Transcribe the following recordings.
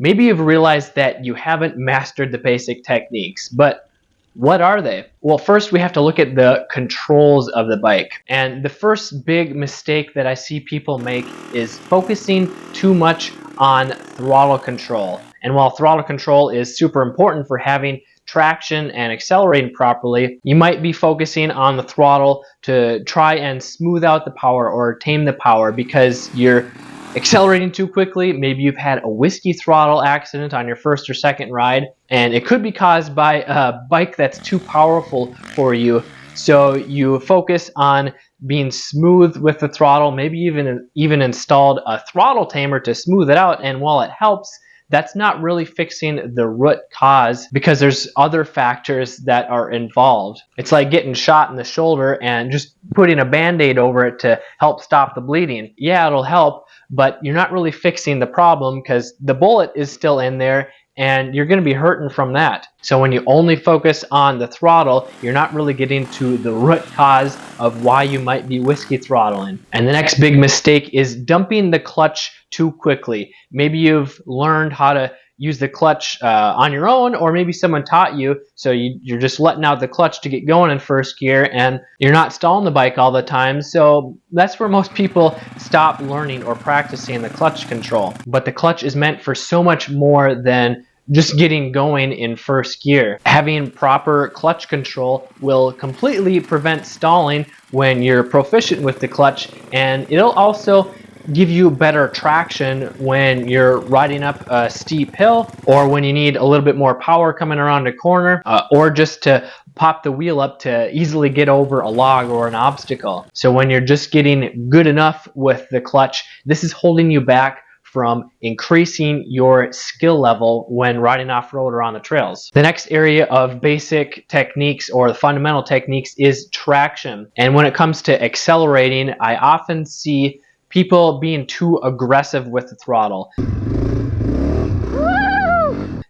Maybe you've realized that you haven't mastered the basic techniques, but what are they? Well, first we have to look at the controls of the bike. And the first big mistake that I see people make is focusing too much on throttle control. And while throttle control is super important for having traction and accelerating properly, you might be focusing on the throttle to try and smooth out the power or tame the power because you're accelerating too quickly. Maybe you've had a whiskey throttle accident on your first or second ride, and it could be caused by a bike that's too powerful for you. So you focus on being smooth with the throttle, maybe even installed a throttle tamer to smooth it out, and while it helps, that's not really fixing the root cause because there's other factors that are involved. It's like getting shot in the shoulder and just putting a band-aid over it to help stop the bleeding. Yeah, it'll help, but you're not really fixing the problem because the bullet is still in there and you're going to be hurting from that. So when you only focus on the throttle, you're not really getting to the root cause of why you might be whiskey throttling. And the next big mistake is dumping the clutch too quickly. Maybe you've learned how to use the clutch on your own, or maybe someone taught you, so you're just letting out the clutch to get going in first gear and you're not stalling the bike all the time. So that's where most people stop learning or practicing the clutch control. But the clutch is meant for so much more than just getting going in first gear. Having proper clutch control will completely prevent stalling when you're proficient with the clutch, and it'll also give you better traction when you're riding up a steep hill, or when you need a little bit more power coming around a corner, or just to pop the wheel up to easily get over a log or an obstacle. So when you're just getting good enough with the clutch, this is holding you back from increasing your skill level when riding off-road or on the trails. The next area of basic techniques or the fundamental techniques is traction. And when it comes to accelerating, I often see people being too aggressive with the throttle.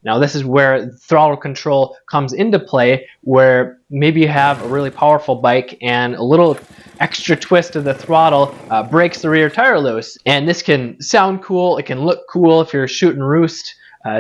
Now this is where throttle control comes into play, where maybe you have a really powerful bike and a little extra twist of the throttle breaks the rear tire loose. And this can sound cool, it can look cool if you're shooting roost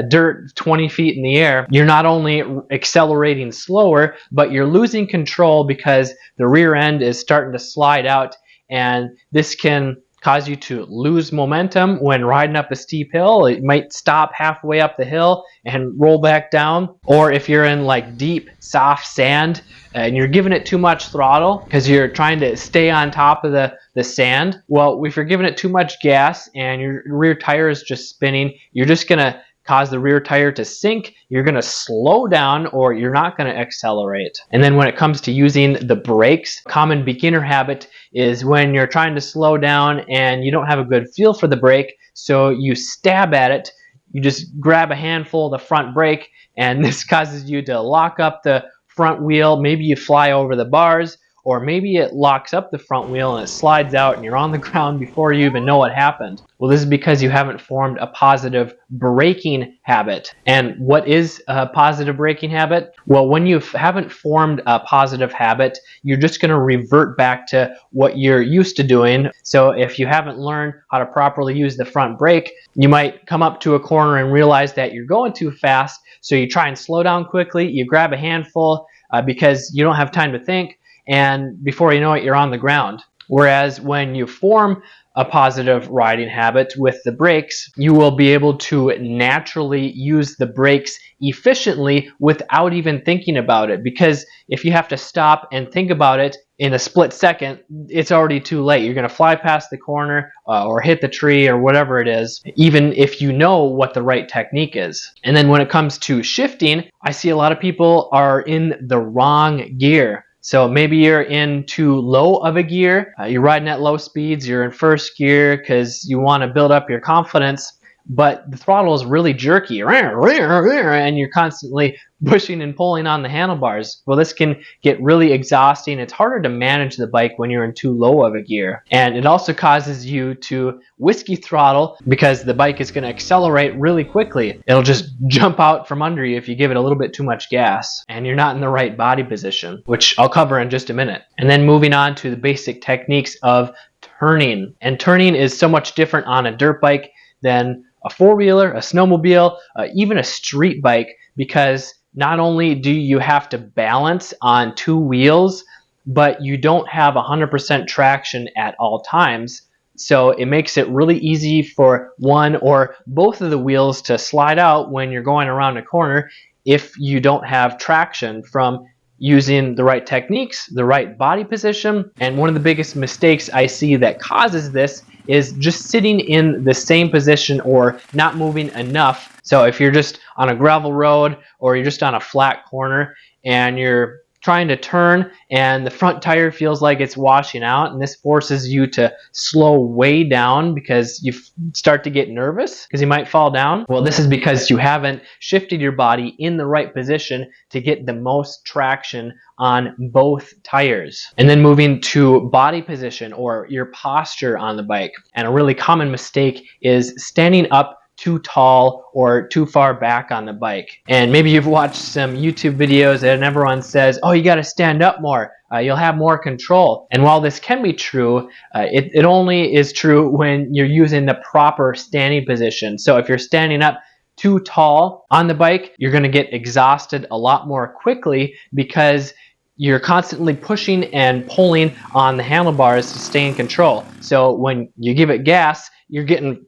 dirt 20 feet in the air. You're not only accelerating slower, but you're losing control because the rear end is starting to slide out, and this can cause you to lose momentum when riding up a steep hill. It might stop halfway up the hill and roll back down. Or if you're in like deep, soft sand and you're giving it too much throttle because you're trying to stay on top of the sand, well, if you're giving it too much gas and your rear tire is just spinning, you're just gonna cause the rear tire to sink, you're going to slow down, or you're not going to accelerate. And then when it comes to using the brakes, common beginner habit is when you're trying to slow down and you don't have a good feel for the brake, so you stab at it, you just grab a handful of the front brake, and this causes you to lock up the front wheel. Maybe you fly over the bars, or maybe it locks up the front wheel and it slides out and you're on the ground before you even know what happened. Well, this is because you haven't formed a positive braking habit. And what is a positive braking habit? Well, when you haven't formed a positive habit, you're just going to revert back to what you're used to doing. So if you haven't learned how to properly use the front brake, you might come up to a corner and realize that you're going too fast. So you try and slow down quickly, you grab a handful because you don't have time to think, and before you know it, you're on the ground. Whereas when you form a positive riding habit with the brakes, you will be able to naturally use the brakes efficiently without even thinking about it. Because if you have to stop and think about it in a split second, it's already too late. You're going to fly past the corner or hit the tree or whatever it is, even if you know what the right technique is. And then when it comes to shifting, I see a lot of people are in the wrong gear. So maybe you're in too low of a gear, you're riding at low speeds, you're in first gear because you want to build up your confidence, but the throttle is really jerky, and you're constantly pushing and pulling on the handlebars. Well, this can get really exhausting. It's harder to manage the bike when you're in too low of a gear. And it also causes you to whiskey throttle because the bike is going to accelerate really quickly. It'll just jump out from under you if you give it a little bit too much gas and you're not in the right body position, which I'll cover in just a minute. And then moving on to the basic techniques of turning. And turning is so much different on a dirt bike than a four-wheeler, a snowmobile, even a street bike, because not only do you have to balance on two wheels, but you don't have 100% traction at all times. So it makes it really easy for one or both of the wheels to slide out when you're going around a corner if you don't have traction from using the right techniques, the right body position. And one of the biggest mistakes I see that causes this is just sitting in the same position or not moving enough. So if you're just on a gravel road or you're just on a flat corner and you're trying to turn and the front tire feels like it's washing out, and this forces you to slow way down because you start to get nervous because you might fall down. Well, this is because you haven't shifted your body in the right position to get the most traction on both tires. And then moving to body position or your posture on the bike. And a really common mistake is standing up too tall or too far back on the bike. And maybe you've watched some YouTube videos and everyone says, oh, you got to stand up more. You'll have more control. And while this can be true, it only is true when you're using the proper standing position. So if you're standing up too tall on the bike, you're going to get exhausted a lot more quickly because you're constantly pushing and pulling on the handlebars to stay in control. So when you give it gas, you're getting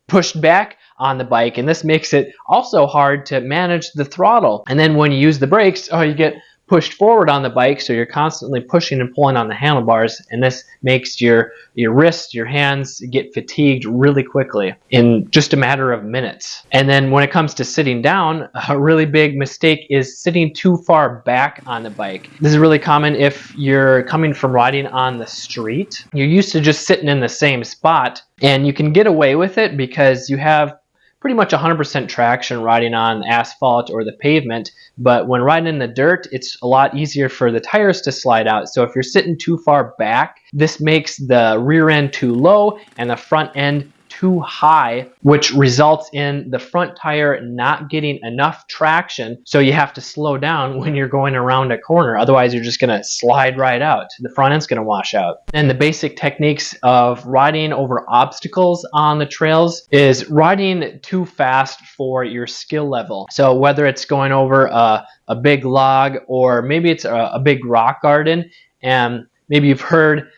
pushed back on the bike, and this makes it also hard to manage the throttle. And then when you use the brakes, you get pushed forward on the bike, so you're constantly pushing and pulling on the handlebars, and this makes your wrists, your hands get fatigued really quickly in just a matter of minutes. And then when it comes to sitting down, a really big mistake is sitting too far back on the bike. This is really common if you're coming from riding on the street. You're used to just sitting in the same spot, and you can get away with it because you have pretty much 100% traction riding on asphalt or the pavement, but when riding in the dirt, it's a lot easier for the tires to slide out. So if you're sitting too far back, this makes the rear end too low and the front end too high, which results in the front tire not getting enough traction. So you have to slow down when you're going around a corner. Otherwise, you're just going to slide right out. The front end's going to wash out. And the basic techniques of riding over obstacles on the trails is riding too fast for your skill level. So whether it's going over a big log or maybe it's a big rock garden, and maybe you've heard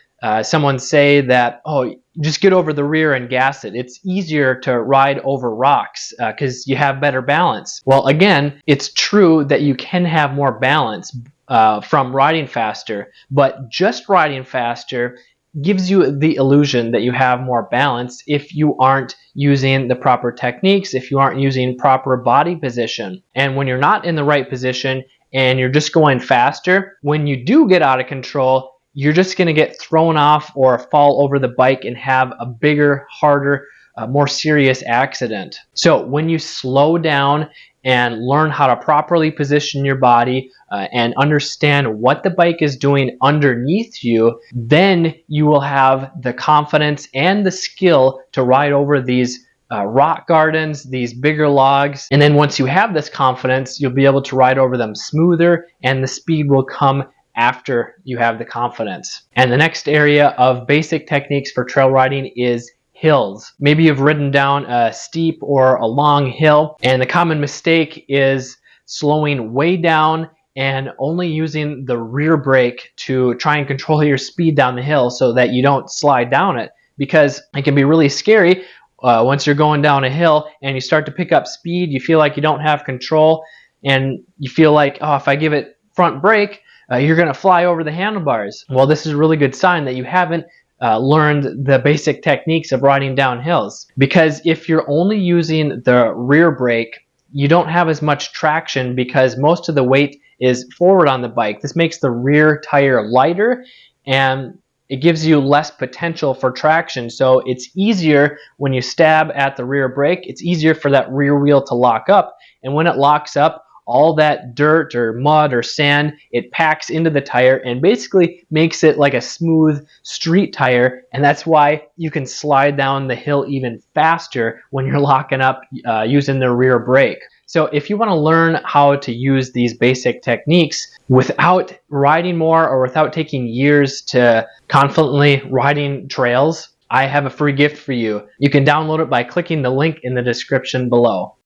someone say that, oh, just get over the rear and gas it. It's easier to ride over rocks because you have better balance. Well, again, it's true that you can have more balance from riding faster, but just riding faster gives you the illusion that you have more balance if you aren't using the proper techniques, if you aren't using proper body position. And when you're not in the right position and you're just going faster, when you do get out of control, you're just going to get thrown off or fall over the bike and have a bigger, harder, more serious accident. So when you slow down and learn how to properly position your body and understand what the bike is doing underneath you, then you will have the confidence and the skill to ride over these rock gardens, these bigger logs. And then once you have this confidence, you'll be able to ride over them smoother, and the speed will come after you have the confidence. And the next area of basic techniques for trail riding is hills. Maybe you've ridden down a steep or a long hill, and the common mistake is slowing way down and only using the rear brake to try and control your speed down the hill so that you don't slide down it, because it can be really scary once you're going down a hill and you start to pick up speed. You feel like you don't have control, and you feel like, oh, if I give it front brake, you're going to fly over the handlebars. Well, this is a really good sign that you haven't learned the basic techniques of riding down hills. Because if you're only using the rear brake, you don't have as much traction because most of the weight is forward on the bike. This makes the rear tire lighter and it gives you less potential for traction. So it's easier when you stab at the rear brake, it's easier for that rear wheel to lock up. And when it locks up, all that dirt or mud or sand, it packs into the tire and basically makes it like a smooth street tire. And that's why you can slide down the hill even faster when you're locking up using the rear brake. So if you want to learn how to use these basic techniques without riding more or without taking years to confidently riding trails, I have a free gift for you. You can download it by clicking the link in the description below.